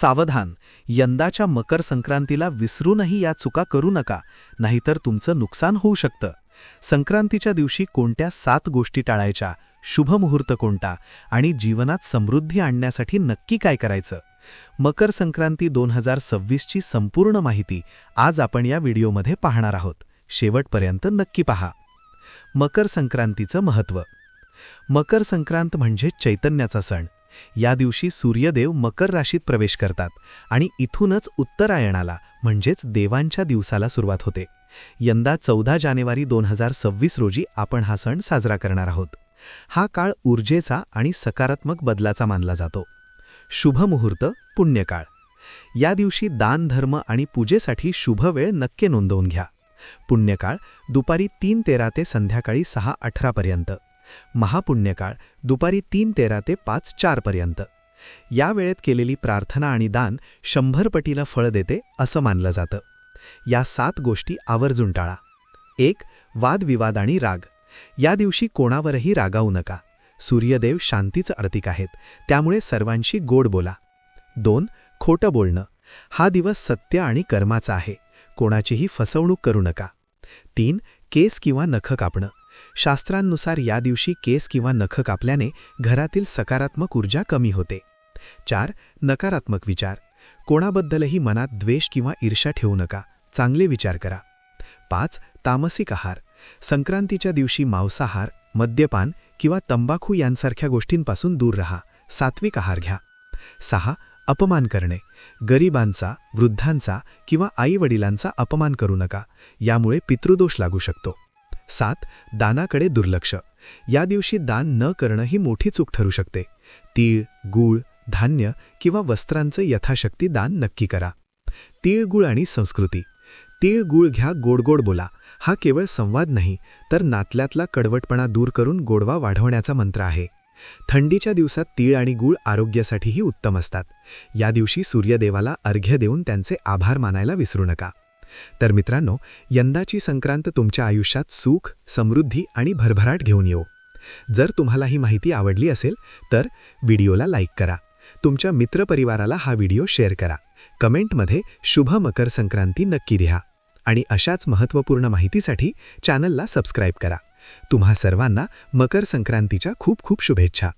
सावधान, यंदाच्या मकर संक्रांतीला विसरूनही या चुका करू नका, नाहीतर तुमचं नुकसान होऊ शकतं. संक्रांतीच्या दिवशी कोणत्या 7 गोष्टी टाळायच्या, शुभ मुहूर्त कोणता आणि जीवनात समृद्धी आणण्यासाठी नक्की काय करायचं. मकर संक्रांती 2026 ची संपूर्ण माहिती आज आपण या व्हिडिओमध्ये पाहणार आहोत. शेवटपर्यंत नक्की पहा. मकर संक्रांतीचं महत्त्व. मकर संक्रांत म्हणजे चैतन्याचा सण. या दिवशी सूर्यदेव मकर राशीत प्रवेश करतात आणि इथूनच उत्तरायणाला म्हणजेच देवांच्या दिवसाला सुरुवात होते. यंदा 14 जानेवारी 2026 रोजी आपण हा सण साजरा करणार आहोत. हा काळ ऊर्जेचा आणि सकारात्मक बदलाचा मानला जातो. शुभ मुहूर्त, पुण्यकाळ. या दिवशी दान, धर्म आणि पूजेसाठी शुभ वेळ नक्की नोंदवून घ्या. पुण्यकाळ दुपारी 3:13 ते संध्याकाळी 6:18 पर्यंत. महापुण्यकाळ दुपारी 3:13 ते 5:04 पर्यंत. या वेळेत केलेली प्रार्थना आणि दान 100 पटीला फळ देते असं मानलं जातं. या 7 गोष्टी आवर्जून टाळा. 1. वादविवाद आणि राग. या दिवशी कोणावरही रागावू नका. सूर्यदेव शांतीचं प्रतीक आहेत, त्यामुळे सर्वांशी गोड बोला. 2. खोटं बोलणं. हा दिवस सत्य आणि कर्माचा आहे, कोणाचीही फसवणूक करू नका. 3. केस किंवा नख कापणं. शास्त्रांनुसार या दिवशी केस किंवा नख कापल्याने घरातील सकारात्मक ऊर्जा कमी होते. 4. नकारात्मक विचार. कोणाबद्दलही मनात द्वेष किंवा ईर्ष्या ठेवू नका, चांगले विचार करा. 5. तामसिक आहार. संक्रांतीच्या दिवशी मांसाहार, मद्यपान किंवा तंबाखू यांसारख्या गोष्टींपासून दूर रहा, सात्विक आहार घ्या. 6. अपमान करणे. गरिबांचा, वृद्धांचा किंवा आईवडिलांचा अपमान करू नका, यामुळे पितृदोष लागू शकतो. 7. दानाकडे दुर्लक्ष. या दिवशी दान न करणं ही मोठी चूक ठरू शकते. तीळ, गूळ, धान्य किंवा वस्त्रांचं यथाशक्ती दान नक्की करा. तीळगुळ आणि संस्कृती. तीळगुळ घ्या, गोड बोला. हा केवळ संवाद नाही, तर नातल्यातला कडवटपणा दूर करून गोडवा वाढवण्याचा मंत्र आहे. थंडीच्या दिवसात तीळ आणि गूळ आरोग्यासाठीही उत्तम असतात. या दिवशी सूर्यदेवाला अर्घ्य देऊन त्यांचे आभार मानायला विसरू नका. तर मित्रांनो, यंदाची संक्रांत तुमच्या आयुष्यात सुख, समृद्धी आणि भरभराट घेऊन येऊ. जर तुम्हाला ही माहिती आवडली असेल तर व्हिडिओला लाईक करा. तुमच्या मित्रपरिवाराला हा व्हिडिओ शेअर करा. कमेंटमध्ये शुभ मकर संक्रांती नक्की लिहा आणि अशाच महत्त्वपूर्ण माहितीसाठी चॅनलला सबस्क्राईब करा. तुम्हा सर्वांना मकर संक्रांतीच्या खूप खूप शुभेच्छा.